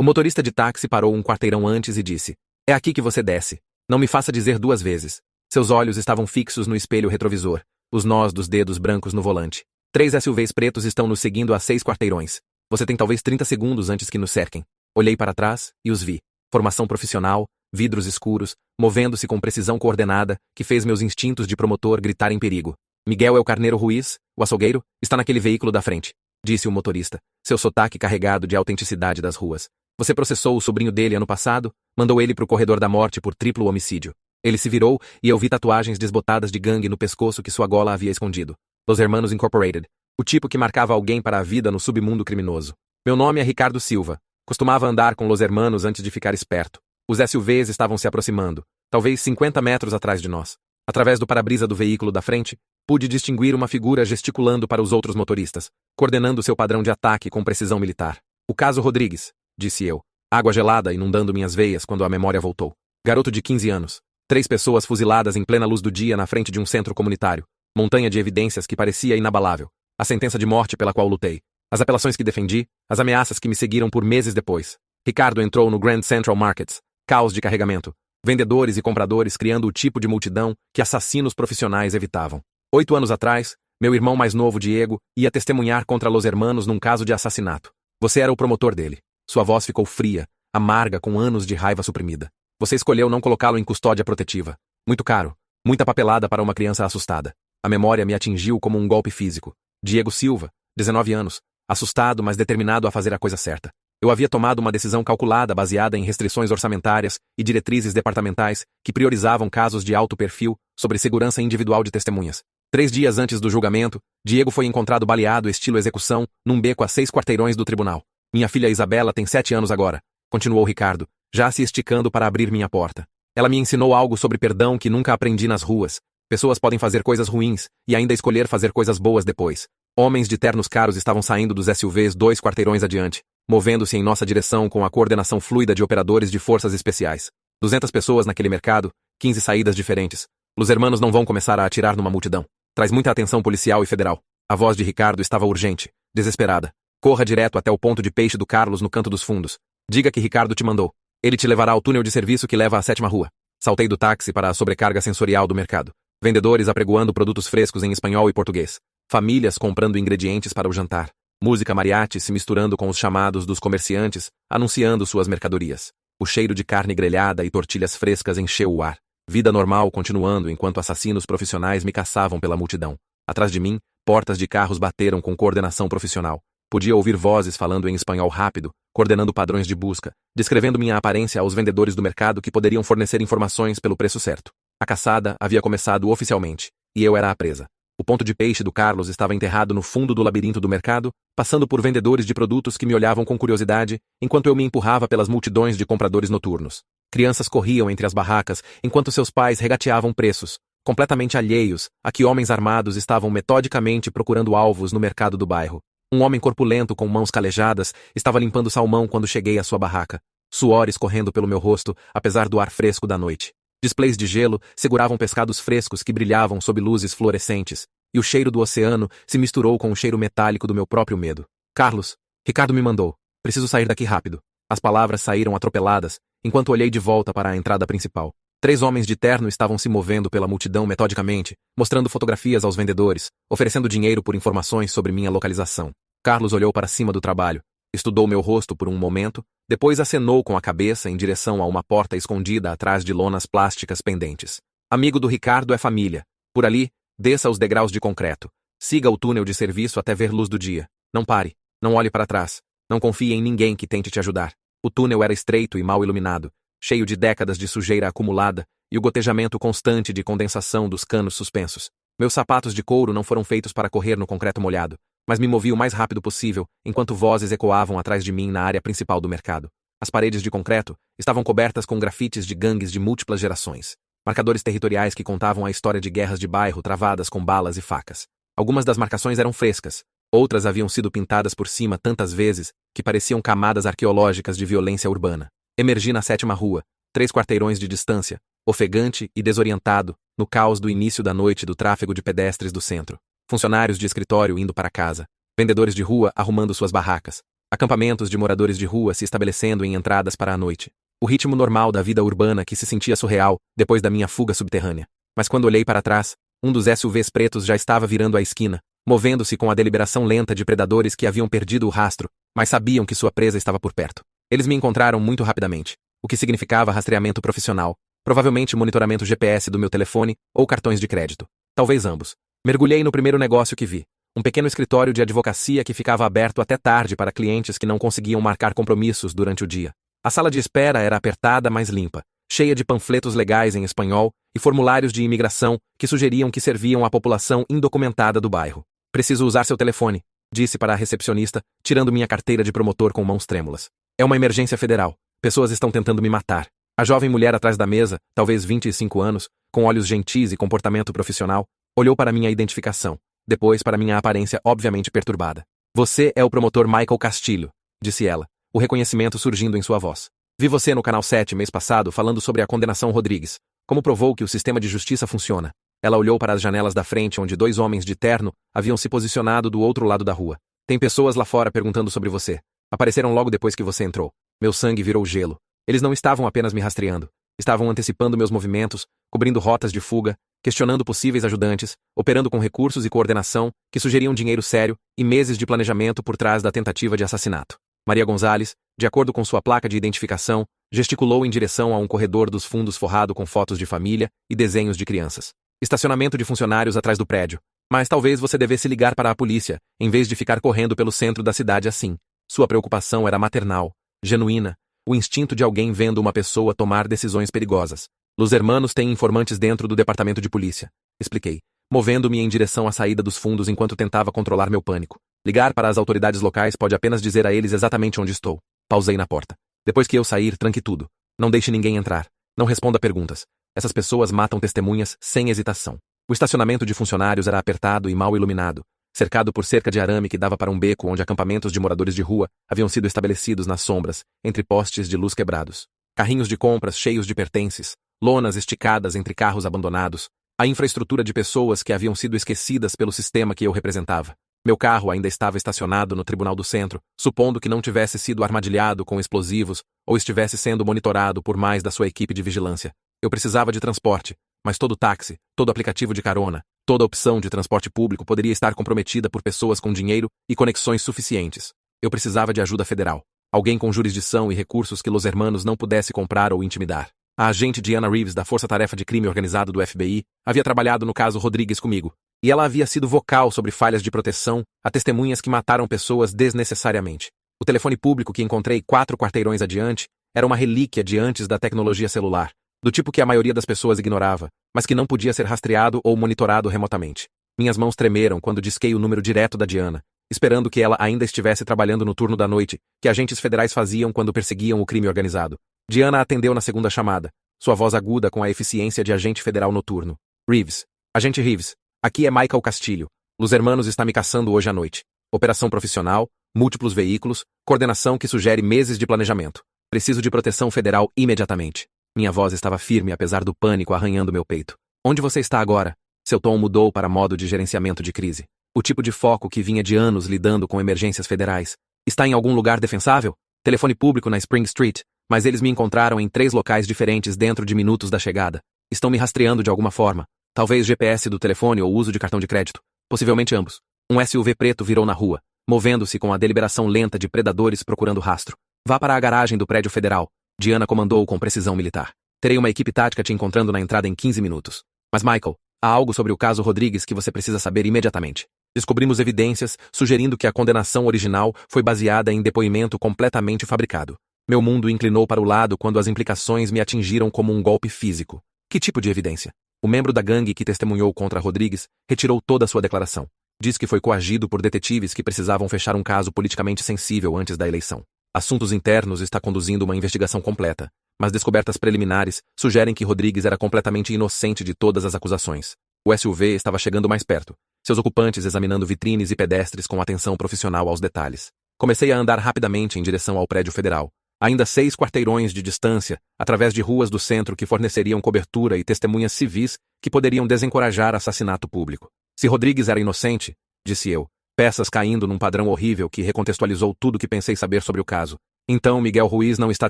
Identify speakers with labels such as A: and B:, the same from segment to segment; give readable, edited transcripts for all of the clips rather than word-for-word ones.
A: O motorista de táxi parou um quarteirão antes e disse: "É aqui que você desce. Não me faça dizer duas vezes." Seus olhos estavam fixos no espelho retrovisor, os nós dos dedos brancos no volante. 3 SUVs pretos estão nos seguindo a 6 quarteirões. Você tem talvez 30 segundos antes que nos cerquem. Olhei para trás e os vi. Formação profissional, vidros escuros, movendo-se com precisão coordenada, que fez meus instintos de promotor gritar em perigo. "Miguel é o Carneiro Ruiz, o açougueiro, está naquele veículo da frente", disse o motorista, seu sotaque carregado de autenticidade das ruas. "Você processou o sobrinho dele ano passado, mandou ele para o corredor da morte por triplo homicídio. Ele se virou e eu vi tatuagens desbotadas de gangue no pescoço que sua gola havia escondido. Los Hermanos Incorporated, o tipo que marcava alguém para a vida no submundo criminoso. Meu nome é Ricardo Silva. Costumava andar com Los Hermanos antes de ficar esperto. Os SUVs estavam se aproximando, talvez 50 metros atrás de nós. Através do para-brisa do veículo da frente, pude distinguir uma figura gesticulando para os outros motoristas, coordenando seu padrão de ataque com precisão militar. "O caso Rodrigues", disse eu, água gelada inundando minhas veias quando a memória voltou. Garoto de 15 anos. 3 pessoas fuziladas em plena luz do dia na frente de um centro comunitário. Montanha de evidências que parecia inabalável. A sentença de morte pela qual lutei. As apelações que defendi. As ameaças que me seguiram por meses depois. Ricardo entrou no Grand Central Markets. Caos de carregamento. Vendedores e compradores criando o tipo de multidão que assassinos profissionais evitavam. 8 anos atrás, meu irmão mais novo, Diego, ia testemunhar contra Los Hermanos num caso de assassinato. Você era o promotor dele. Sua voz ficou fria, amarga com anos de raiva suprimida. Você escolheu não colocá-lo em custódia protetiva. Muito caro. Muita papelada para uma criança assustada. A memória me atingiu como um golpe físico. Diego Silva, 19 anos, assustado, mas determinado a fazer a coisa certa. Eu havia tomado uma decisão calculada baseada em restrições orçamentárias e diretrizes departamentais que priorizavam casos de alto perfil sobre segurança individual de testemunhas. 3 dias antes do julgamento, Diego foi encontrado baleado estilo execução num beco a 6 quarteirões do tribunal. Minha filha Isabela tem 7 anos agora, continuou Ricardo, já se esticando para abrir minha porta. Ela me ensinou algo sobre perdão que nunca aprendi nas ruas. Pessoas podem fazer coisas ruins e ainda escolher fazer coisas boas depois. Homens de ternos caros estavam saindo dos SUVs 2 quarteirões adiante, movendo-se em nossa direção com a coordenação fluida de operadores de forças especiais. 200 pessoas naquele mercado, 15 saídas diferentes. Los Hermanos não vão começar a atirar numa multidão. Traz muita atenção policial e federal. A voz de Ricardo estava urgente, desesperada. Corra direto até o ponto de peixe do Carlos no canto dos fundos. Diga que Ricardo te mandou. Ele te levará ao túnel de serviço que leva à 7ª rua. Saltei do táxi para a sobrecarga sensorial do mercado. Vendedores apregoando produtos frescos em espanhol e português. Famílias comprando ingredientes para o jantar. Música mariachi se misturando com os chamados dos comerciantes, anunciando suas mercadorias. O cheiro de carne grelhada e tortilhas frescas encheu o ar. Vida normal continuando enquanto assassinos profissionais me caçavam pela multidão. Atrás de mim, portas de carros bateram com coordenação profissional. Podia ouvir vozes falando em espanhol rápido, coordenando padrões de busca, descrevendo minha aparência aos vendedores do mercado que poderiam fornecer informações pelo preço certo. A caçada havia começado oficialmente, e eu era a presa. O ponto de peixe do Carlos estava enterrado no fundo do labirinto do mercado, passando por vendedores de produtos que me olhavam com curiosidade, enquanto eu me empurrava pelas multidões de compradores noturnos. Crianças corriam entre as barracas, enquanto seus pais regateavam preços, completamente alheios a que homens armados estavam metodicamente procurando alvos no mercado do bairro. Um homem corpulento com mãos calejadas estava limpando salmão quando cheguei à sua barraca. Suor escorrendo pelo meu rosto, apesar do ar fresco da noite. Displays de gelo seguravam pescados frescos que brilhavam sob luzes fluorescentes, e o cheiro do oceano se misturou com o cheiro metálico do meu próprio medo. "Carlos, Ricardo me mandou. Preciso sair daqui rápido." As palavras saíram atropeladas, enquanto olhei de volta para a entrada principal. 3 homens de terno estavam se movendo pela multidão metodicamente, mostrando fotografias aos vendedores, oferecendo dinheiro por informações sobre minha localização. Carlos olhou para cima do trabalho, estudou meu rosto por um momento, depois acenou com a cabeça em direção a uma porta escondida atrás de lonas plásticas pendentes. "Amigo do Ricardo é família. Por ali, desça os degraus de concreto. Siga o túnel de serviço até ver luz do dia. Não pare. Não olhe para trás. Não confie em ninguém que tente te ajudar." O túnel era estreito e mal iluminado, cheio de décadas de sujeira acumulada e o gotejamento constante de condensação dos canos suspensos. Meus sapatos de couro não foram feitos para correr no concreto molhado, mas me movi o mais rápido possível, enquanto vozes ecoavam atrás de mim na área principal do mercado. As paredes de concreto estavam cobertas com grafites de gangues de múltiplas gerações. Marcadores territoriais que contavam a história de guerras de bairro travadas com balas e facas. Algumas das marcações eram frescas, outras haviam sido pintadas por cima tantas vezes que pareciam camadas arqueológicas de violência urbana. Emergi na 7ª rua, 3 quarteirões de distância, ofegante e desorientado, no caos do início da noite do tráfego de pedestres do centro. Funcionários de escritório indo para casa. Vendedores de rua arrumando suas barracas. Acampamentos de moradores de rua se estabelecendo em entradas para a noite. O ritmo normal da vida urbana que se sentia surreal depois da minha fuga subterrânea. Mas quando olhei para trás, um dos SUVs pretos já estava virando a esquina, movendo-se com a deliberação lenta de predadores que haviam perdido o rastro, mas sabiam que sua presa estava por perto. Eles me encontraram muito rapidamente, o que significava rastreamento profissional, provavelmente monitoramento GPS do meu telefone ou cartões de crédito. Talvez ambos. Mergulhei no primeiro negócio que vi. Um pequeno escritório de advocacia que ficava aberto até tarde para clientes que não conseguiam marcar compromissos durante o dia. A sala de espera era apertada, mas limpa, cheia de panfletos legais em espanhol e formulários de imigração que sugeriam que serviam à população indocumentada do bairro. Preciso usar seu telefone, disse para a recepcionista, tirando minha carteira de promotor com mãos trêmulas. É uma emergência federal. Pessoas estão tentando me matar. A jovem mulher atrás da mesa, talvez 25 anos, com olhos gentis e comportamento profissional, olhou para minha identificação, depois para minha aparência obviamente perturbada. Você é o promotor Michael Castilho, disse ela, o reconhecimento surgindo em sua voz. Vi você no Canal 7 mês passado falando sobre a condenação Rodrigues, como provou que o sistema de justiça funciona. Ela olhou para as janelas da frente onde 2 homens de terno haviam se posicionado do outro lado da rua. Tem pessoas lá fora perguntando sobre você. Apareceram logo depois que você entrou. Meu sangue virou gelo. Eles não estavam apenas me rastreando. Estavam antecipando meus movimentos, cobrindo rotas de fuga, questionando possíveis ajudantes, operando com recursos e coordenação que sugeriam dinheiro sério e meses de planejamento por trás da tentativa de assassinato. Maria Gonzalez, de acordo com sua placa de identificação, gesticulou em direção a um corredor dos fundos forrado com fotos de família e desenhos de crianças. Estacionamento de funcionários atrás do prédio. Mas talvez você devesse ligar para a polícia, em vez de ficar correndo pelo centro da cidade assim. Sua preocupação era maternal, genuína, o instinto de alguém vendo uma pessoa tomar decisões perigosas. Los Hermanos têm informantes dentro do departamento de polícia, expliquei, movendo-me em direção à saída dos fundos enquanto tentava controlar meu pânico. Ligar para as autoridades locais pode apenas dizer a eles exatamente onde estou. Pausei na porta. Depois que eu sair, tranque tudo. Não deixe ninguém entrar. Não responda perguntas. Essas pessoas matam testemunhas sem hesitação. O estacionamento de funcionários era apertado e mal iluminado, cercado por cerca de arame que dava para um beco onde acampamentos de moradores de rua haviam sido estabelecidos nas sombras, entre postes de luz quebrados. Carrinhos de compras cheios de pertences, lonas esticadas entre carros abandonados, a infraestrutura de pessoas que haviam sido esquecidas pelo sistema que eu representava. Meu carro ainda estava estacionado no Tribunal do Centro, supondo que não tivesse sido armadilhado com explosivos ou estivesse sendo monitorado por mais da sua equipe de vigilância. Eu precisava de transporte, mas todo táxi, todo aplicativo de carona, toda opção de transporte público poderia estar comprometida por pessoas com dinheiro e conexões suficientes. Eu precisava de ajuda federal. Alguém com jurisdição e recursos que Los Hermanos não pudesse comprar ou intimidar. A agente Diana Reeves da Força Tarefa de Crime Organizado do FBI havia trabalhado no caso Rodrigues comigo, e ela havia sido vocal sobre falhas de proteção a testemunhas que mataram pessoas desnecessariamente. O telefone público que encontrei 4 quarteirões adiante era uma relíquia de antes da tecnologia celular, do tipo que a maioria das pessoas ignorava, mas que não podia ser rastreado ou monitorado remotamente. Minhas mãos tremeram quando disquei o número direto da Diana, esperando que ela ainda estivesse trabalhando no turno da noite, que agentes federais faziam quando perseguiam o crime organizado. Diana atendeu na segunda chamada, sua voz aguda com a eficiência de agente federal noturno. Reeves. Agente Reeves. Aqui é Michael Castilho. Los Hermanos está me caçando hoje à noite. Operação profissional, múltiplos veículos, coordenação que sugere meses de planejamento. Preciso de proteção federal imediatamente. Minha voz estava firme apesar do pânico arranhando meu peito. Onde você está agora? Seu tom mudou para modo de gerenciamento de crise. O tipo de foco que vinha de anos lidando com emergências federais. Está em algum lugar defensável? Telefone público na Spring Street, mas eles me encontraram em 3 locais diferentes dentro de minutos da chegada. Estão me rastreando de alguma forma. Talvez GPS do telefone ou uso de cartão de crédito. Possivelmente ambos. Um SUV preto virou na rua, movendo-se com a deliberação lenta de predadores procurando rastro. Vá para a garagem do prédio federal. Diana comandou com precisão militar. Terei uma equipe tática te encontrando na entrada em 15 minutos. Mas Michael, há algo sobre o caso Rodrigues que você precisa saber imediatamente. Descobrimos evidências sugerindo que a condenação original foi baseada em depoimento completamente fabricado. Meu mundo inclinou para o lado quando as implicações me atingiram como um golpe físico. Que tipo de evidência? O membro da gangue que testemunhou contra Rodrigues retirou toda a sua declaração. Diz que foi coagido por detetives que precisavam fechar um caso politicamente sensível antes da eleição. Assuntos Internos está conduzindo uma investigação completa, mas descobertas preliminares sugerem que Rodrigues era completamente inocente de todas as acusações. O SUV estava chegando mais perto, seus ocupantes examinando vitrines e pedestres com atenção profissional aos detalhes. Comecei a andar rapidamente em direção ao prédio federal. Ainda 6 quarteirões de distância, através de ruas do centro que forneceriam cobertura e testemunhas civis que poderiam desencorajar assassinato público. Se Rodrigues era inocente, disse eu, peças caindo num padrão horrível que recontextualizou tudo que pensei saber sobre o caso. Então Miguel Ruiz não está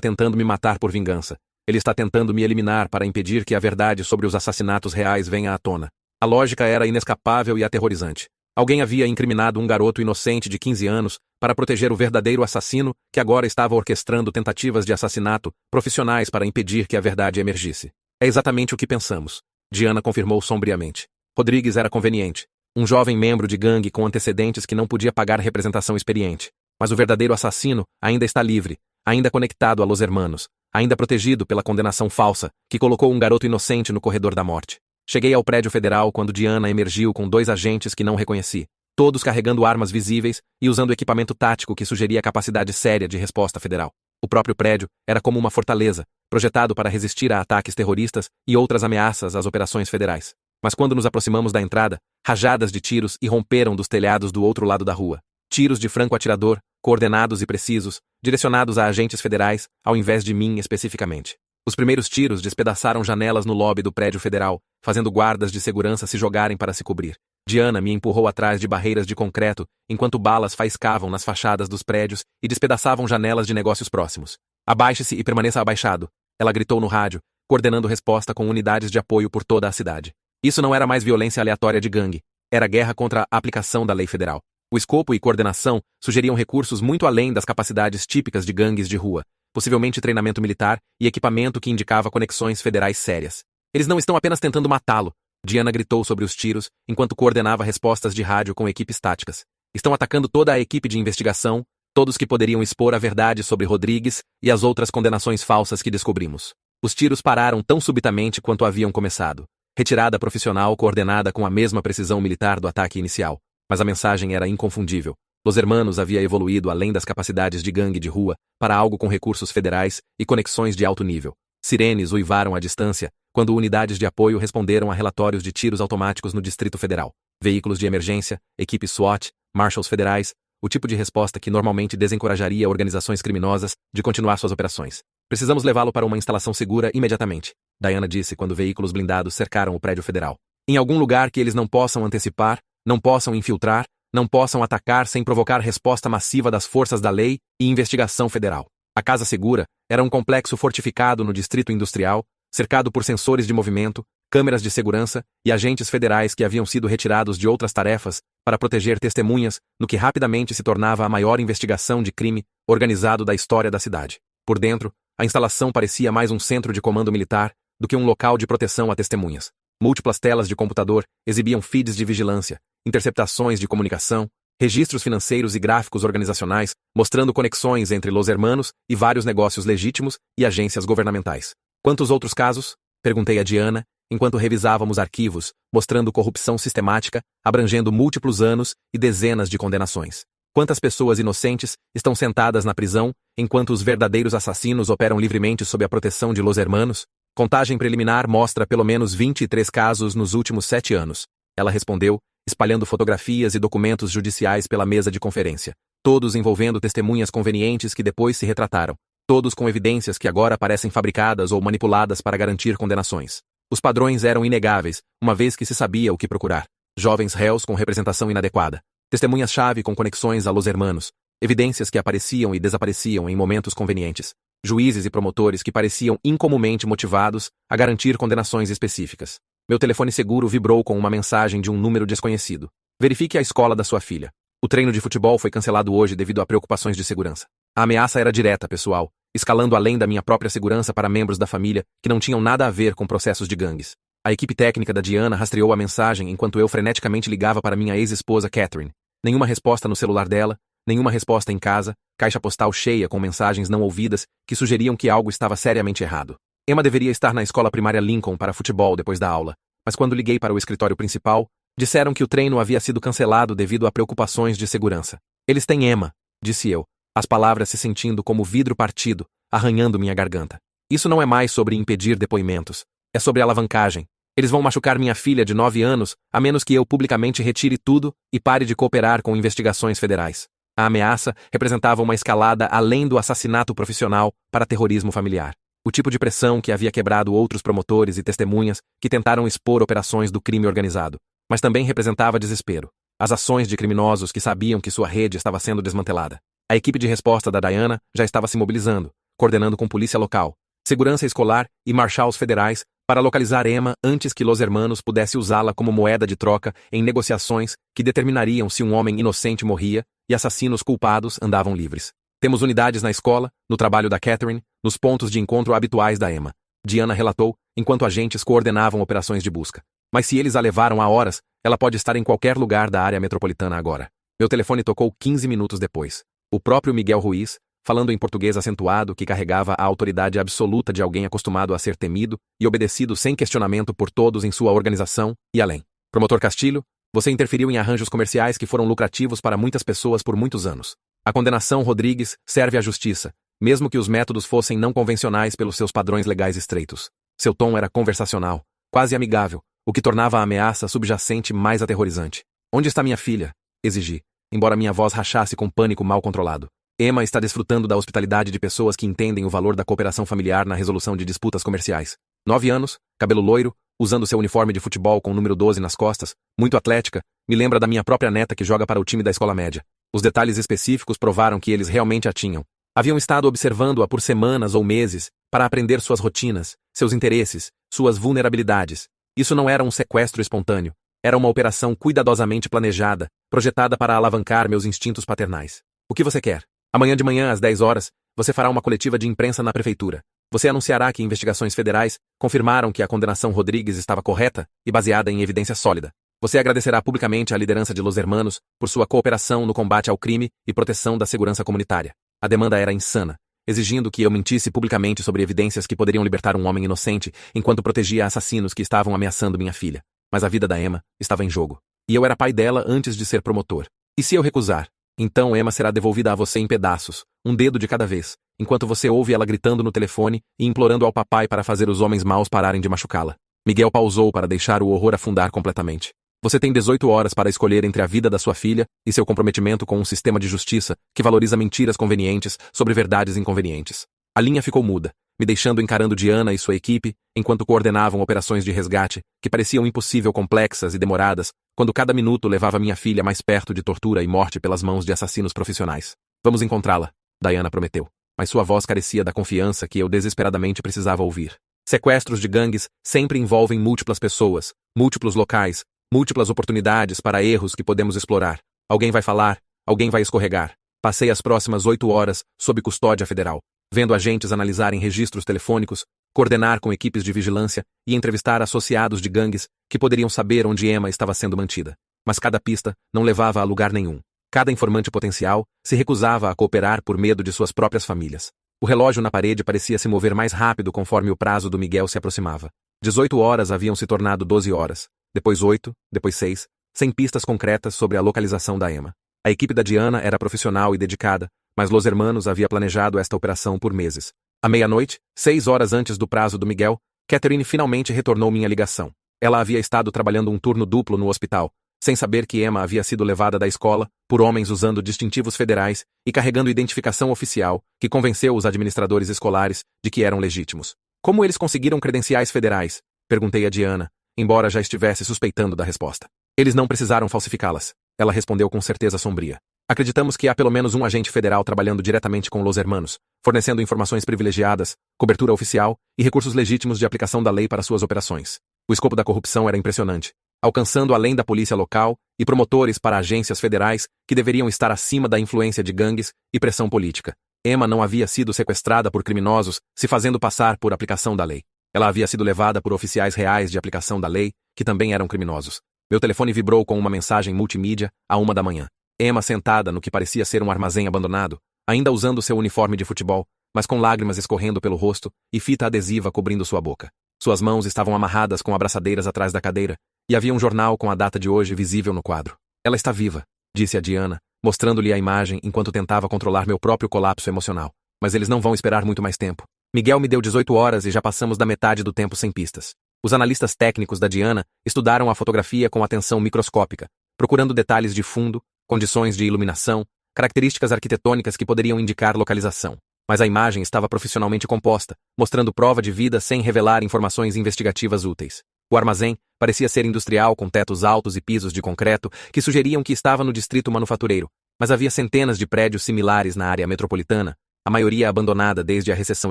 A: tentando me matar por vingança. Ele está tentando me eliminar para impedir que a verdade sobre os assassinatos reais venha à tona. A lógica era inescapável e aterrorizante. Alguém havia incriminado um garoto inocente de 15 anos para proteger o verdadeiro assassino que agora estava orquestrando tentativas de assassinato profissionais para impedir que a verdade emergisse. É exatamente o que pensamos. Diana confirmou sombriamente. Rodrigues era conveniente. Um jovem membro de gangue com antecedentes que não podia pagar representação experiente. Mas o verdadeiro assassino ainda está livre, ainda conectado a Los Hermanos, ainda protegido pela condenação falsa que colocou um garoto inocente no corredor da morte. Cheguei ao prédio federal quando Diana emergiu com 2 agentes que não reconheci, todos carregando armas visíveis e usando equipamento tático que sugeria capacidade séria de resposta federal. O próprio prédio era como uma fortaleza, projetado para resistir a ataques terroristas e outras ameaças às operações federais. Mas quando nos aproximamos da entrada, rajadas de tiros irromperam dos telhados do outro lado da rua. Tiros de franco-atirador, coordenados e precisos, direcionados a agentes federais, ao invés de mim especificamente. Os primeiros tiros despedaçaram janelas no lobby do prédio federal, fazendo guardas de segurança se jogarem para se cobrir. Diana me empurrou atrás de barreiras de concreto, enquanto balas faiscavam nas fachadas dos prédios e despedaçavam janelas de negócios próximos. Abaixe-se e permaneça abaixado, ela gritou no rádio, coordenando resposta com unidades de apoio por toda a cidade. Isso não era mais violência aleatória de gangue, era guerra contra a aplicação da lei federal. O escopo e coordenação sugeriam recursos muito além das capacidades típicas de gangues de rua, possivelmente treinamento militar e equipamento que indicava conexões federais sérias. Eles não estão apenas tentando matá-lo, Diana gritou sobre os tiros, enquanto coordenava respostas de rádio com equipes táticas. Estão atacando toda a equipe de investigação, todos que poderiam expor a verdade sobre Rodrigues e as outras condenações falsas que descobrimos. Os tiros pararam tão subitamente quanto haviam começado. Retirada profissional coordenada com a mesma precisão militar do ataque inicial. Mas a mensagem era inconfundível. Los Hermanos havia evoluído além das capacidades de gangue de rua para algo com recursos federais e conexões de alto nível. Sirenes uivaram à distância quando unidades de apoio responderam a relatórios de tiros automáticos no Distrito Federal. Veículos de emergência, equipes SWAT, marshals federais, o tipo de resposta que normalmente desencorajaria organizações criminosas de continuar suas operações. Precisamos levá-lo para uma instalação segura imediatamente, Diana disse quando veículos blindados cercaram o prédio federal. Em algum lugar que eles não possam antecipar, não possam infiltrar, não possam atacar sem provocar resposta massiva das forças da lei e investigação federal. A Casa Segura era um complexo fortificado no Distrito Industrial, cercado por sensores de movimento, câmeras de segurança e agentes federais que haviam sido retirados de outras tarefas para proteger testemunhas no que rapidamente se tornava a maior investigação de crime organizado da história da cidade. Por dentro, a instalação parecia mais um centro de comando militar do que um local de proteção a testemunhas. Múltiplas telas de computador exibiam feeds de vigilância, interceptações de comunicação, registros financeiros e gráficos organizacionais, mostrando conexões entre Los Hermanos e vários negócios legítimos e agências governamentais. Quantos outros casos? Perguntei a Diana, enquanto revisávamos arquivos, mostrando corrupção sistemática, abrangendo múltiplos anos e dezenas de condenações. Quantas pessoas inocentes estão sentadas na prisão, enquanto os verdadeiros assassinos operam livremente sob a proteção de Los Hermanos? Contagem preliminar mostra pelo menos 23 casos nos últimos 7 anos. Ela respondeu, espalhando fotografias e documentos judiciais pela mesa de conferência, todos envolvendo testemunhas convenientes que depois se retrataram, todos com evidências que agora parecem fabricadas ou manipuladas para garantir condenações. Os padrões eram inegáveis, uma vez que se sabia o que procurar. Jovens réus com representação inadequada, testemunhas-chave com conexões a Los Hermanos, evidências que apareciam e desapareciam em momentos convenientes, juízes e promotores que pareciam incomumente motivados a garantir condenações específicas. Meu telefone seguro vibrou com uma mensagem de um número desconhecido. Verifique a escola da sua filha. O treino de futebol foi cancelado hoje devido a preocupações de segurança. A ameaça era direta, pessoal, escalando além da minha própria segurança para membros da família que não tinham nada a ver com processos de gangues. A equipe técnica da Diana rastreou a mensagem enquanto eu freneticamente ligava para minha ex-esposa Catherine. Nenhuma resposta no celular dela, nenhuma resposta em casa, caixa postal cheia com mensagens não ouvidas que sugeriam que algo estava seriamente errado. Emma deveria estar na escola primária Lincoln para futebol depois da aula, mas quando liguei para o escritório principal, disseram que o treino havia sido cancelado devido a preocupações de segurança. Eles têm Emma, disse eu, as palavras se sentindo como vidro partido, arranhando minha garganta. Isso não é mais sobre impedir depoimentos, é sobre alavancagem. Eles vão machucar minha filha de 9 anos, a menos que eu publicamente retire tudo e pare de cooperar com investigações federais. A ameaça representava uma escalada além do assassinato profissional para terrorismo familiar. O tipo de pressão que havia quebrado outros promotores e testemunhas que tentaram expor operações do crime organizado, mas também representava desespero. As ações de criminosos que sabiam que sua rede estava sendo desmantelada. A equipe de resposta da Diana já estava se mobilizando, coordenando com polícia local, segurança escolar e marshals federais para localizar Emma antes que Los Hermanos pudesse usá-la como moeda de troca em negociações que determinariam se um homem inocente morria e assassinos culpados andavam livres. Temos unidades na escola, no trabalho da Catherine, nos pontos de encontro habituais da Emma. Diana relatou, enquanto agentes coordenavam operações de busca. Mas se eles a levaram há horas, ela pode estar em qualquer lugar da área metropolitana agora. Meu telefone tocou 15 minutos depois. O próprio Miguel Ruiz, falando em português acentuado que carregava a autoridade absoluta de alguém acostumado a ser temido e obedecido sem questionamento por todos em sua organização e além. Promotor Castilho, você interferiu em arranjos comerciais que foram lucrativos para muitas pessoas por muitos anos. A condenação Rodrigues serve à justiça, mesmo que os métodos fossem não convencionais pelos seus padrões legais estreitos. Seu tom era conversacional, quase amigável, o que tornava a ameaça subjacente mais aterrorizante. Onde está minha filha? Exigi, embora minha voz rachasse com pânico mal controlado. Emma está desfrutando da hospitalidade de pessoas que entendem o valor da cooperação familiar na resolução de disputas comerciais. 9 anos, cabelo loiro, usando seu uniforme de futebol com o número 12 nas costas, muito atlética, me lembra da minha própria neta que joga para o time da escola média. Os detalhes específicos provaram que eles realmente a tinham. Haviam estado observando-a por semanas ou meses para aprender suas rotinas, seus interesses, suas vulnerabilidades. Isso não era um sequestro espontâneo. Era uma operação cuidadosamente planejada, projetada para alavancar meus instintos paternais. O que você quer? Amanhã de manhã, às 10 horas, você fará uma coletiva de imprensa na prefeitura. Você anunciará que investigações federais confirmaram que a condenação Rodrigues estava correta e baseada em evidência sólida. Você agradecerá publicamente à liderança de Los Hermanos por sua cooperação no combate ao crime e proteção da segurança comunitária. A demanda era insana, exigindo que eu mentisse publicamente sobre evidências que poderiam libertar um homem inocente enquanto protegia assassinos que estavam ameaçando minha filha. Mas a vida da Emma estava em jogo. E eu era pai dela antes de ser promotor. E se eu recusar? Então Emma será devolvida a você em pedaços, um dedo de cada vez, enquanto você ouve ela gritando no telefone e implorando ao papai para fazer os homens maus pararem de machucá-la. Miguel pausou para deixar o horror afundar completamente. Você tem 18 horas para escolher entre a vida da sua filha e seu comprometimento com um sistema de justiça que valoriza mentiras convenientes sobre verdades inconvenientes. A linha ficou muda, me deixando encarando Diana e sua equipe enquanto coordenavam operações de resgate que pareciam impossível complexas e demoradas, quando cada minuto levava minha filha mais perto de tortura e morte pelas mãos de assassinos profissionais. Vamos encontrá-la, Diana prometeu, mas sua voz carecia da confiança que eu desesperadamente precisava ouvir. Sequestros de gangues sempre envolvem múltiplas pessoas, múltiplos locais, múltiplas oportunidades para erros que podemos explorar. Alguém vai falar, alguém vai escorregar. Passei as próximas 8 horas sob custódia federal, vendo agentes analisarem registros telefônicos, coordenar com equipes de vigilância e entrevistar associados de gangues que poderiam saber onde Emma estava sendo mantida. Mas cada pista não levava a lugar nenhum. Cada informante potencial se recusava a cooperar por medo de suas próprias famílias. O relógio na parede parecia se mover mais rápido conforme o prazo do Miguel se aproximava. 18 horas haviam se tornado 12 horas, depois 8, depois 6, sem pistas concretas sobre a localização da Emma. A equipe da Diana era profissional e dedicada, mas Los Hermanos havia planejado esta operação por meses. À meia-noite, 6 horas antes do prazo do Miguel, Catherine finalmente retornou minha ligação. Ela havia estado trabalhando um turno duplo no hospital, sem saber que Emma havia sido levada da escola por homens usando distintivos federais e carregando identificação oficial que convenceu os administradores escolares de que eram legítimos. Como eles conseguiram credenciais federais? Perguntei a Diana, embora já estivesse suspeitando da resposta. Eles não precisaram falsificá-las. Ela respondeu com certeza sombria. Acreditamos que há pelo menos um agente federal trabalhando diretamente com Los Hermanos, fornecendo informações privilegiadas, cobertura oficial e recursos legítimos de aplicação da lei para suas operações. O escopo da corrupção era impressionante, alcançando além da polícia local e promotores para agências federais que deveriam estar acima da influência de gangues e pressão política. Emma não havia sido sequestrada por criminosos se fazendo passar por aplicação da lei. Ela havia sido levada por oficiais reais de aplicação da lei, que também eram criminosos. Meu telefone vibrou com uma mensagem multimídia à 1 da manhã. Emma sentada no que parecia ser um armazém abandonado, ainda usando seu uniforme de futebol, mas com lágrimas escorrendo pelo rosto e fita adesiva cobrindo sua boca. Suas mãos estavam amarradas com abraçadeiras atrás da cadeira, e havia um jornal com a data de hoje visível no quadro. Ela está viva, disse a Diana, mostrando-lhe a imagem enquanto tentava controlar meu próprio colapso emocional. Mas eles não vão esperar muito mais tempo. Miguel me deu 18 horas e já passamos da metade do tempo sem pistas. Os analistas técnicos da Diana estudaram a fotografia com atenção microscópica, procurando detalhes de fundo, condições de iluminação, características arquitetônicas que poderiam indicar localização. Mas a imagem estava profissionalmente composta, mostrando prova de vida sem revelar informações investigativas úteis. O armazém parecia ser industrial, com tetos altos e pisos de concreto que sugeriam que estava no distrito manufatureiro, mas havia centenas de prédios similares na área metropolitana, a maioria abandonada desde a recessão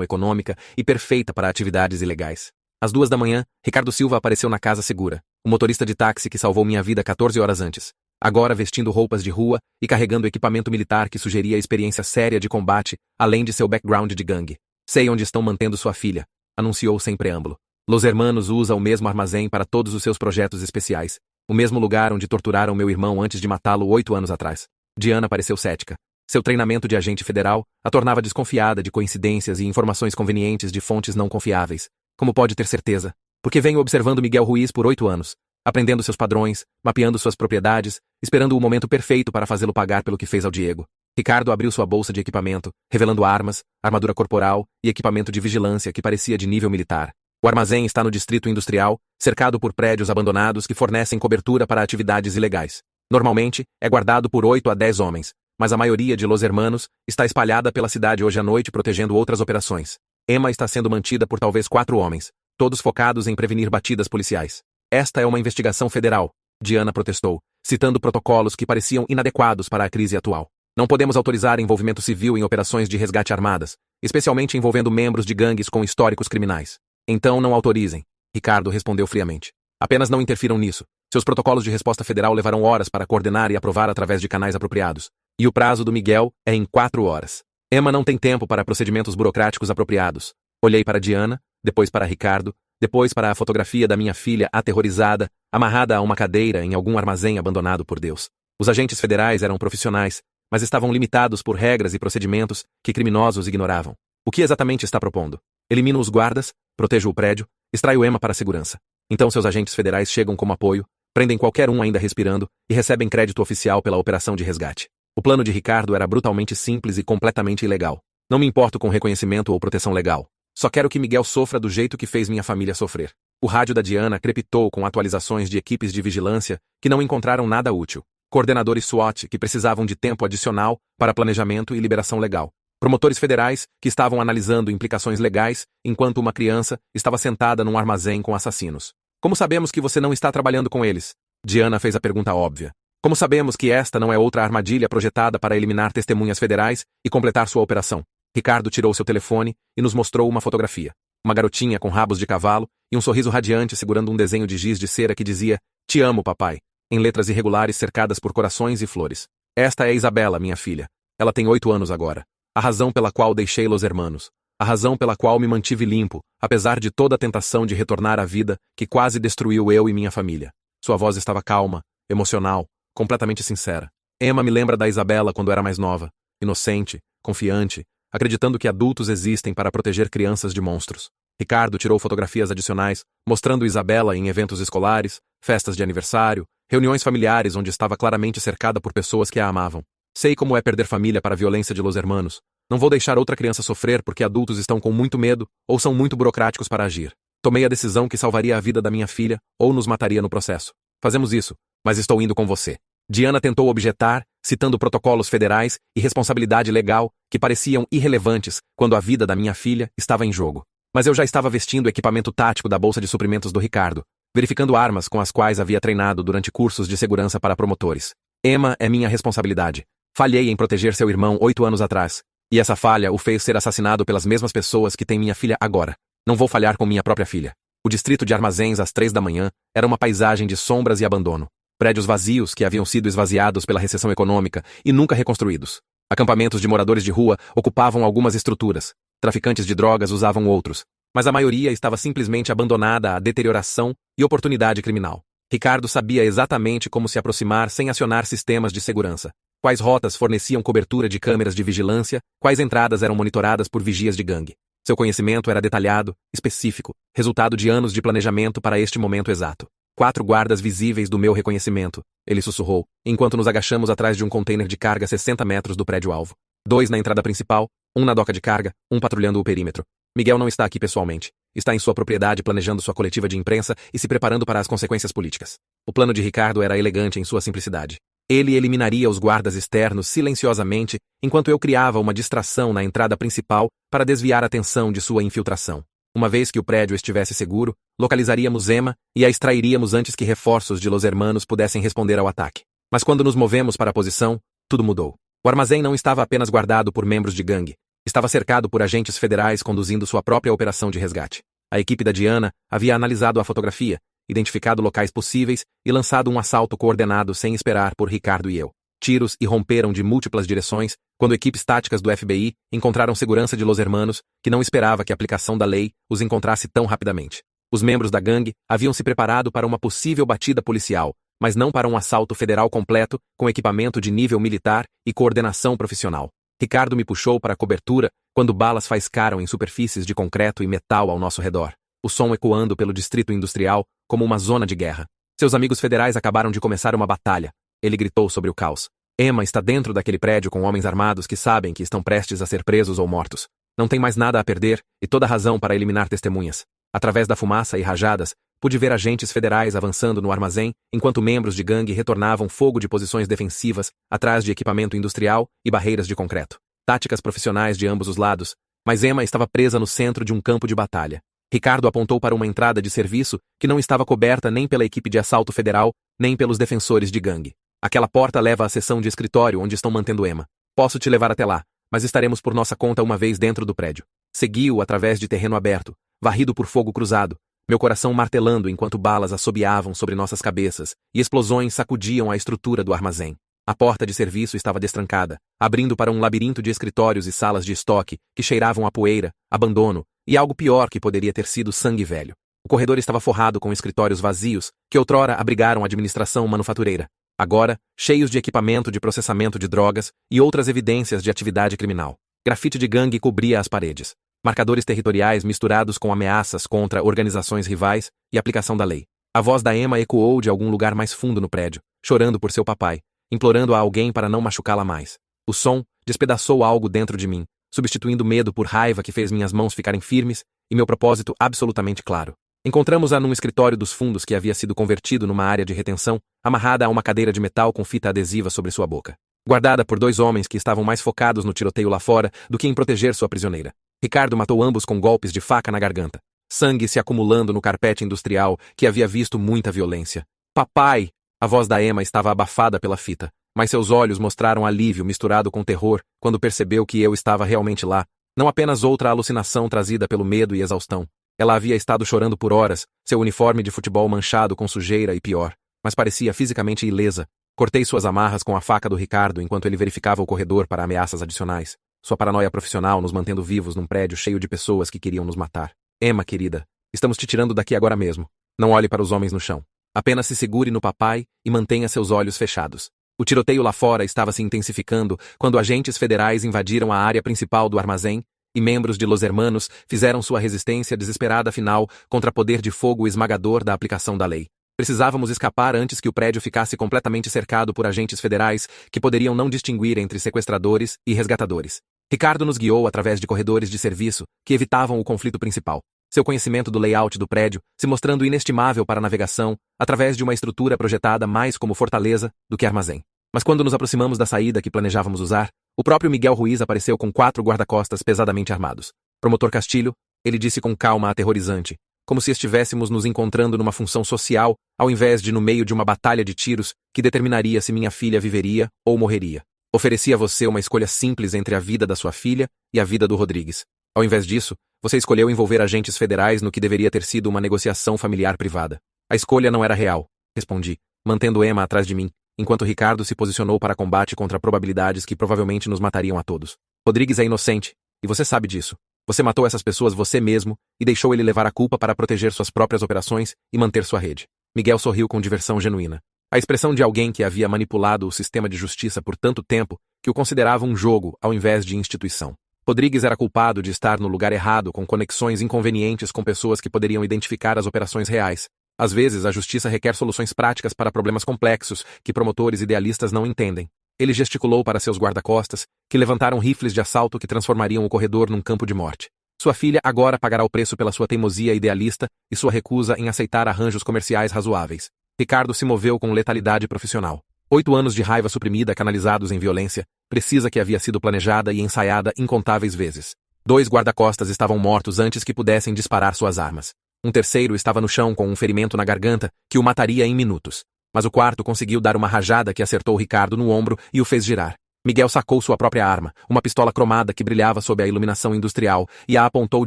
A: econômica e perfeita para atividades ilegais. Às 2 da manhã, Ricardo Silva apareceu na casa segura, o motorista de táxi que salvou minha vida 14 horas antes. Agora vestindo roupas de rua e carregando equipamento militar que sugeria experiência séria de combate, além de seu background de gangue. Sei onde estão mantendo sua filha, anunciou sem preâmbulo. Los Hermanos usa o mesmo armazém para todos os seus projetos especiais, o mesmo lugar onde torturaram meu irmão antes de matá-lo 8 anos atrás. Diana pareceu cética. Seu treinamento de agente federal a tornava desconfiada de coincidências e informações convenientes de fontes não confiáveis. Como pode ter certeza? Porque venho observando Miguel Ruiz por 8 anos, aprendendo seus padrões, mapeando suas propriedades, esperando o momento perfeito para fazê-lo pagar pelo que fez ao Diego. Ricardo abriu sua bolsa de equipamento, revelando armas, armadura corporal e equipamento de vigilância que parecia de nível militar. O armazém está no distrito industrial, cercado por prédios abandonados que fornecem cobertura para atividades ilegais. Normalmente, é guardado por 8 a 10 homens, mas a maioria de Los Hermanos está espalhada pela cidade hoje à noite protegendo outras operações. Emma está sendo mantida por talvez 4 homens, todos focados em prevenir batidas policiais. Esta é uma investigação federal, Diana protestou, citando protocolos que pareciam inadequados para a crise atual. Não podemos autorizar envolvimento civil em operações de resgate armadas, especialmente envolvendo membros de gangues com históricos criminais. Então não autorizem, Ricardo respondeu friamente. Apenas não interfiram nisso. Seus protocolos de resposta federal levarão horas para coordenar e aprovar através de canais apropriados. E o prazo do Miguel é em 4 horas. Emma não tem tempo para procedimentos burocráticos apropriados. Olhei para Diana, depois para Ricardo, depois para a fotografia da minha filha aterrorizada, amarrada a uma cadeira em algum armazém abandonado por Deus. Os agentes federais eram profissionais, mas estavam limitados por regras e procedimentos que criminosos ignoravam. O que exatamente está propondo? Elimino os guardas, protejo o prédio, extraio Emma para a segurança. Então seus agentes federais chegam como apoio, prendem qualquer um ainda respirando e recebem crédito oficial pela operação de resgate. O plano de Ricardo era brutalmente simples e completamente ilegal. Não me importo com reconhecimento ou proteção legal. Só quero que Miguel sofra do jeito que fez minha família sofrer. O rádio da Diana crepitou com atualizações de equipes de vigilância que não encontraram nada útil. Coordenadores SWAT que precisavam de tempo adicional para planejamento e liberação legal. Promotores federais que estavam analisando implicações legais enquanto uma criança estava sentada num armazém com assassinos. Como sabemos que você não está trabalhando com eles? Diana fez a pergunta óbvia. Como sabemos que esta não é outra armadilha projetada para eliminar testemunhas federais e completar sua operação? Ricardo tirou seu telefone e nos mostrou uma fotografia. Uma garotinha com rabos de cavalo e um sorriso radiante segurando um desenho de giz de cera que dizia "Te amo, papai", em letras irregulares cercadas por corações e flores. Esta é Isabela, minha filha. Ela tem 8 anos agora. A razão pela qual deixei Los Hermanos. A razão pela qual me mantive limpo, apesar de toda a tentação de retornar à vida que quase destruiu eu e minha família. Sua voz estava calma, emocional, completamente sincera. Emma me lembra da Isabela quando era mais nova, inocente, confiante, acreditando que adultos existem para proteger crianças de monstros. Ricardo tirou fotografias adicionais, mostrando Isabela em eventos escolares, festas de aniversário, reuniões familiares onde estava claramente cercada por pessoas que a amavam. Sei como é perder família para a violência de Los Hermanos. Não vou deixar outra criança sofrer porque adultos estão com muito medo ou são muito burocráticos para agir. Tomei a decisão que salvaria a vida da minha filha ou nos mataria no processo. Fazemos isso, mas estou indo com você. Diana tentou objetar, citando protocolos federais e responsabilidade legal que pareciam irrelevantes quando a vida da minha filha estava em jogo. Mas eu já estava vestindo o equipamento tático da bolsa de suprimentos do Ricardo, verificando armas com as quais havia treinado durante cursos de segurança para promotores. Emma é minha responsabilidade. Falhei em proteger seu irmão 8 anos atrás, e essa falha o fez ser assassinado pelas mesmas pessoas que têm minha filha agora. Não vou falhar com minha própria filha. O distrito de armazéns às 3 da manhã era uma paisagem de sombras e abandono. Prédios vazios que haviam sido esvaziados pela recessão econômica e nunca reconstruídos. Acampamentos de moradores de rua ocupavam algumas estruturas. Traficantes de drogas usavam outros. Mas a maioria estava simplesmente abandonada à deterioração e oportunidade criminal. Ricardo sabia exatamente como se aproximar sem acionar sistemas de segurança. Quais rotas forneciam cobertura de câmeras de vigilância, quais entradas eram monitoradas por vigias de gangue. Seu conhecimento era detalhado, específico, resultado de anos de planejamento para este momento exato. 4 guardas visíveis do meu reconhecimento, ele sussurrou, enquanto nos agachamos atrás de um container de carga a 60 metros do prédio-alvo. 2 na entrada principal, 1 na doca de carga, 1 patrulhando o perímetro. Miguel não está aqui pessoalmente. Está em sua propriedade planejando sua coletiva de imprensa e se preparando para as consequências políticas. O plano de Ricardo era elegante em sua simplicidade. Ele eliminaria os guardas externos silenciosamente enquanto eu criava uma distração na entrada principal para desviar a atenção de sua infiltração. Uma vez que o prédio estivesse seguro, localizaríamos Emma e a extrairíamos antes que reforços de Los Hermanos pudessem responder ao ataque. Mas quando nos movemos para a posição, tudo mudou. O armazém não estava apenas guardado por membros de gangue. Estava cercado por agentes federais conduzindo sua própria operação de resgate. A equipe da Diana havia analisado a fotografia, identificado locais possíveis e lançado um assalto coordenado sem esperar por Ricardo e eu. Tiros irromperam de múltiplas direções quando equipes táticas do FBI encontraram segurança de Los Hermanos, que não esperava que a aplicação da lei os encontrasse tão rapidamente. Os membros da gangue haviam se preparado para uma possível batida policial, mas não para um assalto federal completo com equipamento de nível militar e coordenação profissional. Ricardo me puxou para a cobertura quando balas faiscaram em superfícies de concreto e metal ao nosso redor, o som ecoando pelo distrito industrial como uma zona de guerra. Seus amigos federais acabaram de começar uma batalha. Ele gritou sobre o caos. Emma está dentro daquele prédio com homens armados que sabem que estão prestes a ser presos ou mortos. Não tem mais nada a perder e toda razão para eliminar testemunhas. Através da fumaça e rajadas, pude ver agentes federais avançando no armazém, enquanto membros de gangue retornavam fogo de posições defensivas atrás de equipamento industrial e barreiras de concreto. Táticas profissionais de ambos os lados, mas Emma estava presa no centro de um campo de batalha. Ricardo apontou para uma entrada de serviço que não estava coberta nem pela equipe de assalto federal, nem pelos defensores de gangue. Aquela porta leva à seção de escritório onde estão mantendo Emma. Posso te levar até lá, mas estaremos por nossa conta uma vez dentro do prédio. Segui-o através de terreno aberto, varrido por fogo cruzado, meu coração martelando enquanto balas assobiavam sobre nossas cabeças e explosões sacudiam a estrutura do armazém. A porta de serviço estava destrancada, abrindo para um labirinto de escritórios e salas de estoque que cheiravam a poeira, abandono e algo pior que poderia ter sido sangue velho. O corredor estava forrado com escritórios vazios que outrora abrigaram a administração manufatureira, agora cheios de equipamento de processamento de drogas e outras evidências de atividade criminal. Grafite de gangue cobria as paredes. Marcadores territoriais misturados com ameaças contra organizações rivais e aplicação da lei. A voz da Emma ecoou de algum lugar mais fundo no prédio, chorando por seu papai, implorando a alguém para não machucá-la mais. O som despedaçou algo dentro de mim, substituindo medo por raiva que fez minhas mãos ficarem firmes e meu propósito absolutamente claro. Encontramos-a num escritório dos fundos que havia sido convertido numa área de retenção, amarrada a uma cadeira de metal com fita adesiva sobre sua boca. Guardada por dois homens que estavam mais focados no tiroteio lá fora do que em proteger sua prisioneira. Ricardo matou ambos com golpes de faca na garganta. Sangue se acumulando no carpete industrial que havia visto muita violência. Papai! A voz da Emma estava abafada pela fita, mas seus olhos mostraram alívio misturado com terror quando percebeu que eu estava realmente lá, não apenas outra alucinação trazida pelo medo e exaustão. Ela havia estado chorando por horas, seu uniforme de futebol manchado com sujeira e pior, mas parecia fisicamente ilesa. Cortei suas amarras com a faca do Ricardo enquanto ele verificava o corredor para ameaças adicionais. Sua paranoia profissional nos mantendo vivos num prédio cheio de pessoas que queriam nos matar. Emma, querida, estamos te tirando daqui agora mesmo. Não olhe para os homens no chão. Apenas se segure no papai e mantenha seus olhos fechados. O tiroteio lá fora estava se intensificando quando agentes federais invadiram a área principal do armazém e membros de Los Hermanos fizeram sua resistência desesperada final contra poder de fogo esmagador da aplicação da lei. Precisávamos escapar antes que o prédio ficasse completamente cercado por agentes federais que poderiam não distinguir entre sequestradores e resgatadores. Ricardo nos guiou através de corredores de serviço que evitavam o conflito principal. Seu conhecimento do layout do prédio se mostrando inestimável para a navegação através de uma estrutura projetada mais como fortaleza do que armazém. Mas quando nos aproximamos da saída que planejávamos usar, o próprio Miguel Ruiz apareceu com 4 guarda-costas pesadamente armados. Promotor Castilho, ele disse com calma aterrorizante, como se estivéssemos nos encontrando numa função social, ao invés de no meio de uma batalha de tiros que determinaria se minha filha viveria ou morreria. Ofereci a você uma escolha simples entre a vida da sua filha e a vida do Rodrigues. Ao invés disso, você escolheu envolver agentes federais no que deveria ter sido uma negociação familiar privada. A escolha não era real, respondi, mantendo Emma atrás de mim, enquanto Ricardo se posicionou para combate contra probabilidades que provavelmente nos matariam a todos. Rodrigues é inocente, e você sabe disso. Você matou essas pessoas você mesmo e deixou ele levar a culpa para proteger suas próprias operações e manter sua rede. Miguel sorriu com diversão genuína. A expressão de alguém que havia manipulado o sistema de justiça por tanto tempo que o considerava um jogo ao invés de instituição. Rodrigues era culpado de estar no lugar errado com conexões inconvenientes com pessoas que poderiam identificar as operações reais. Às vezes, a justiça requer soluções práticas para problemas complexos que promotores idealistas não entendem. Ele gesticulou para seus guarda-costas, que levantaram rifles de assalto que transformariam o corredor num campo de morte. Sua filha agora pagará o preço pela sua teimosia idealista e sua recusa em aceitar arranjos comerciais razoáveis. Ricardo se moveu com letalidade profissional. 8 anos de raiva suprimida canalizados em violência, precisa que havia sido planejada e ensaiada incontáveis vezes. 2 guarda-costas estavam mortos antes que pudessem disparar suas armas. Um terceiro estava no chão com um ferimento na garganta que o mataria em minutos. Mas o quarto conseguiu dar uma rajada que acertou Ricardo no ombro e o fez girar. Miguel sacou sua própria arma, uma pistola cromada que brilhava sob a iluminação industrial, e a apontou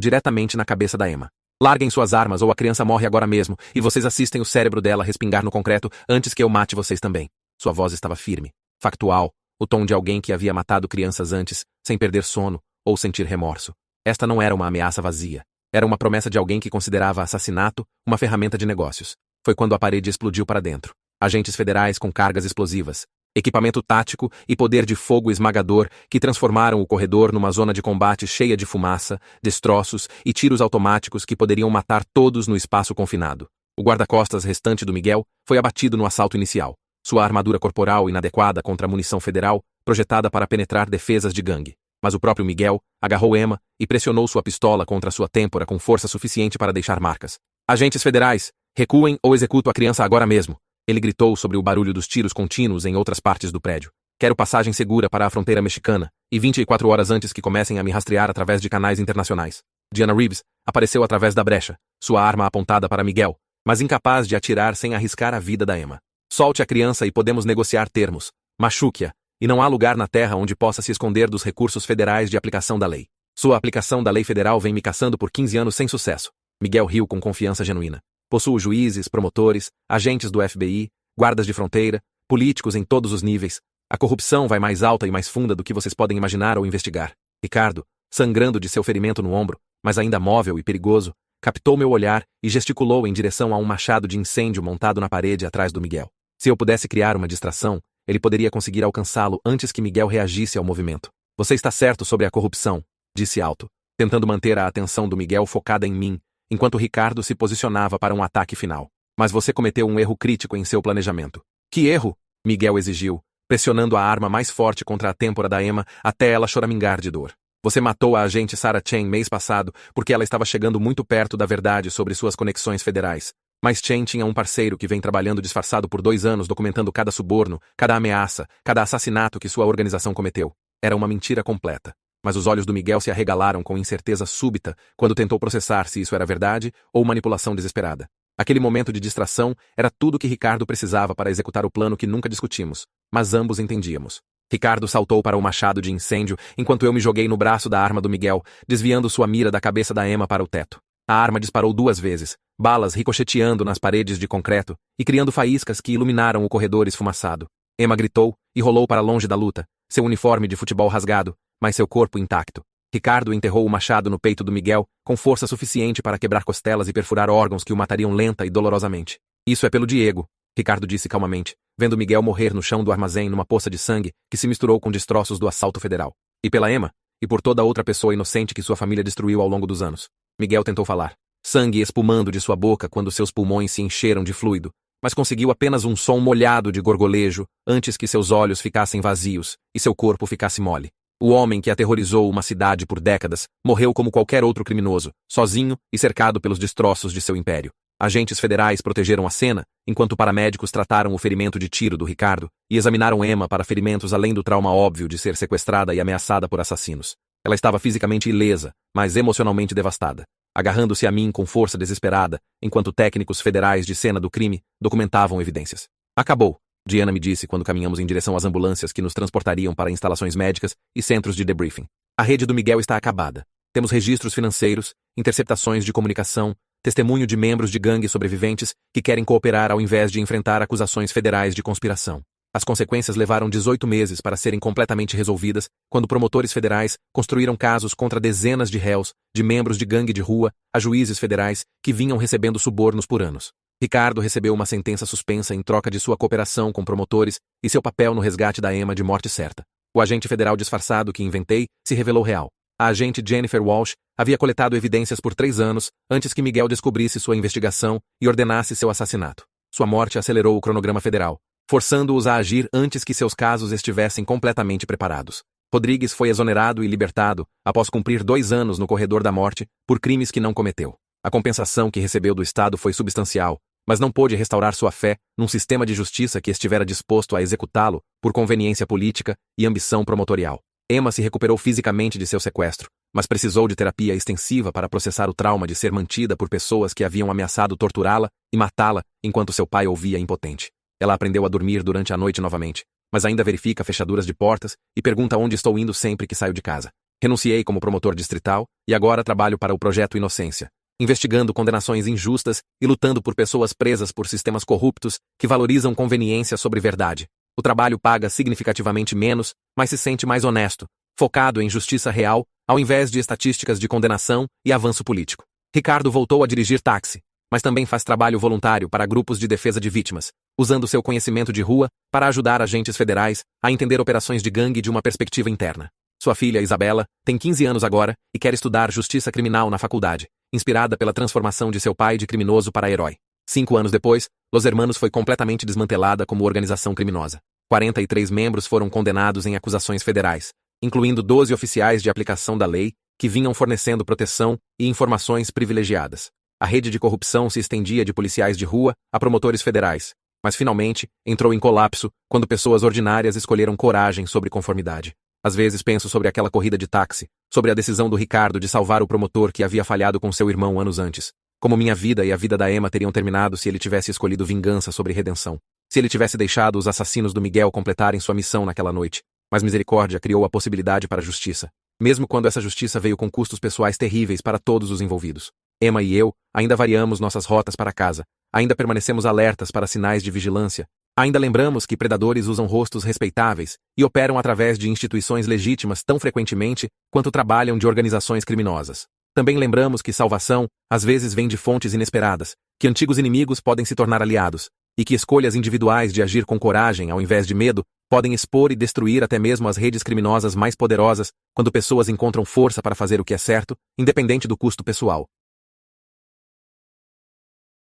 A: diretamente na cabeça da Emma. Larguem suas armas ou a criança morre agora mesmo, e vocês assistem o cérebro dela respingar no concreto antes que eu mate vocês também. Sua voz estava firme, factual, o tom de alguém que havia matado crianças antes, sem perder sono ou sentir remorso. Esta não era uma ameaça vazia. Era uma promessa de alguém que considerava assassinato uma ferramenta de negócios. Foi quando a parede explodiu para dentro. Agentes federais com cargas explosivas, equipamento tático e poder de fogo esmagador que transformaram o corredor numa zona de combate cheia de fumaça, destroços e tiros automáticos que poderiam matar todos no espaço confinado. O guarda-costas restante do Miguel foi abatido no assalto inicial. Sua armadura corporal inadequada contra a munição federal, projetada para penetrar defesas de gangue. Mas o próprio Miguel agarrou Emma e pressionou sua pistola contra sua têmpora com força suficiente para deixar marcas. Agentes federais, recuem ou executo a criança agora mesmo. Ele gritou sobre o barulho dos tiros contínuos em outras partes do prédio. Quero passagem segura para a fronteira mexicana, e 24 horas antes que comecem a me rastrear através de canais internacionais. Diana Reeves apareceu através da brecha, sua arma apontada para Miguel, mas incapaz de atirar sem arriscar a vida da Emma. Solte a criança e podemos negociar termos. Machuque-a, e não há lugar na terra onde possa se esconder dos recursos federais de aplicação da lei. Sua aplicação da lei federal vem me caçando por 15 anos sem sucesso. Miguel riu com confiança genuína. Possuo juízes, promotores, agentes do FBI, guardas de fronteira, políticos em todos os níveis. A corrupção vai mais alta e mais funda do que vocês podem imaginar ou investigar. Ricardo, sangrando de seu ferimento no ombro, mas ainda móvel e perigoso, captou meu olhar e gesticulou em direção a um machado de incêndio montado na parede atrás do Miguel. Se eu pudesse criar uma distração, ele poderia conseguir alcançá-lo antes que Miguel reagisse ao movimento. Você está certo sobre a corrupção, disse alto, tentando manter a atenção do Miguel focada em mim, enquanto Ricardo se posicionava para um ataque final. Mas você cometeu um erro crítico em seu planejamento. Que erro? Miguel exigiu, pressionando a arma mais forte contra a têmpora da Emma até ela choramingar de dor. Você matou a agente Sarah Chen mês passado porque ela estava chegando muito perto da verdade sobre suas conexões federais. Mas Chen tinha um parceiro que vem trabalhando disfarçado por 2 anos documentando cada suborno, cada ameaça, cada assassinato que sua organização cometeu. Era uma mentira completa. Mas os olhos do Miguel se arregalaram com incerteza súbita quando tentou processar se isso era verdade ou manipulação desesperada. Aquele momento de distração era tudo que Ricardo precisava para executar o plano que nunca discutimos, mas ambos entendíamos. Ricardo saltou para o machado de incêndio enquanto eu me joguei no braço da arma do Miguel, desviando sua mira da cabeça da Emma para o teto. A arma disparou 2 vezes, balas ricocheteando nas paredes de concreto e criando faíscas que iluminaram o corredor esfumaçado. Emma gritou e rolou para longe da luta, seu uniforme de futebol rasgado, mas seu corpo intacto. Ricardo enterrou o machado no peito do Miguel com força suficiente para quebrar costelas e perfurar órgãos que o matariam lenta e dolorosamente. Isso é pelo Diego, Ricardo disse calmamente, vendo Miguel morrer no chão do armazém numa poça de sangue que se misturou com destroços do assalto federal. E pela Emma, e por toda outra pessoa inocente que sua família destruiu ao longo dos anos. Miguel tentou falar, sangue espumando de sua boca quando seus pulmões se encheram de fluido, mas conseguiu apenas um som molhado de gorgolejo antes que seus olhos ficassem vazios e seu corpo ficasse mole. O homem que aterrorizou uma cidade por décadas morreu como qualquer outro criminoso, sozinho e cercado pelos destroços de seu império. Agentes federais protegeram a cena, enquanto paramédicos trataram o ferimento de tiro do Ricardo e examinaram Emma para ferimentos além do trauma óbvio de ser sequestrada e ameaçada por assassinos. Ela estava fisicamente ilesa, mas emocionalmente devastada, agarrando-se a mim com força desesperada, enquanto técnicos federais de cena do crime documentavam evidências. Acabou, Diana me disse quando caminhamos em direção às ambulâncias que nos transportariam para instalações médicas e centros de debriefing. A rede do Miguel está acabada. Temos registros financeiros, interceptações de comunicação, testemunho de membros de gangue sobreviventes que querem cooperar ao invés de enfrentar acusações federais de conspiração. As consequências levaram 18 meses para serem completamente resolvidas quando promotores federais construíram casos contra dezenas de réus, de membros de gangue de rua, a juízes federais que vinham recebendo subornos por anos. Ricardo recebeu uma sentença suspensa em troca de sua cooperação com promotores e seu papel no resgate da Emma de morte certa. O agente federal disfarçado que inventei se revelou real. A agente Jennifer Walsh havia coletado evidências por 3 anos antes que Miguel descobrisse sua investigação e ordenasse seu assassinato. Sua morte acelerou o cronograma federal, forçando-os a agir antes que seus casos estivessem completamente preparados. Rodrigues foi exonerado e libertado após cumprir 2 anos no corredor da morte por crimes que não cometeu. A compensação que recebeu do Estado foi substancial, mas não pôde restaurar sua fé num sistema de justiça que estivera disposto a executá-lo por conveniência política e ambição promotorial. Emma se recuperou fisicamente de seu sequestro, mas precisou de terapia extensiva para processar o trauma de ser mantida por pessoas que haviam ameaçado torturá-la e matá-la enquanto seu pai ouvia impotente. Ela aprendeu a dormir durante a noite novamente, mas ainda verifica fechaduras de portas e pergunta onde estou indo sempre que saio de casa. Renunciei como promotor distrital e agora trabalho para o Projeto Inocência, investigando condenações injustas e lutando por pessoas presas por sistemas corruptos que valorizam conveniência sobre verdade. O trabalho paga significativamente menos, mas se sente mais honesto, focado em justiça real, ao invés de estatísticas de condenação e avanço político. Ricardo voltou a dirigir táxi, mas também faz trabalho voluntário para grupos de defesa de vítimas, usando seu conhecimento de rua para ajudar agentes federais a entender operações de gangue de uma perspectiva interna. Sua filha, Isabela, tem 15 anos agora e quer estudar justiça criminal na faculdade, inspirada pela transformação de seu pai de criminoso para herói. 5 anos depois, Los Hermanos foi completamente desmantelada como organização criminosa. 43 membros foram condenados em acusações federais, incluindo 12 oficiais de aplicação da lei que vinham fornecendo proteção e informações privilegiadas. A rede de corrupção se estendia de policiais de rua a promotores federais, mas finalmente entrou em colapso quando pessoas ordinárias escolheram coragem sobre conformidade. Às vezes penso sobre aquela corrida de táxi, sobre a decisão do Ricardo de salvar o promotor que havia falhado com seu irmão anos antes. Como minha vida e a vida da Emma teriam terminado se ele tivesse escolhido vingança sobre redenção. Se ele tivesse deixado os assassinos do Miguel completarem sua missão naquela noite. Mas misericórdia criou a possibilidade para a justiça, mesmo quando essa justiça veio com custos pessoais terríveis para todos os envolvidos. Emma e eu ainda variamos nossas rotas para casa, ainda permanecemos alertas para sinais de vigilância, ainda lembramos que predadores usam rostos respeitáveis e operam através de instituições legítimas tão frequentemente quanto trabalham de organizações criminosas. Também lembramos que salvação, às vezes, vem de fontes inesperadas, que antigos inimigos podem se tornar aliados, e que escolhas individuais de agir com coragem ao invés de medo podem expor e destruir até mesmo as redes criminosas mais poderosas quando pessoas encontram força para fazer o que é certo, independente do custo pessoal.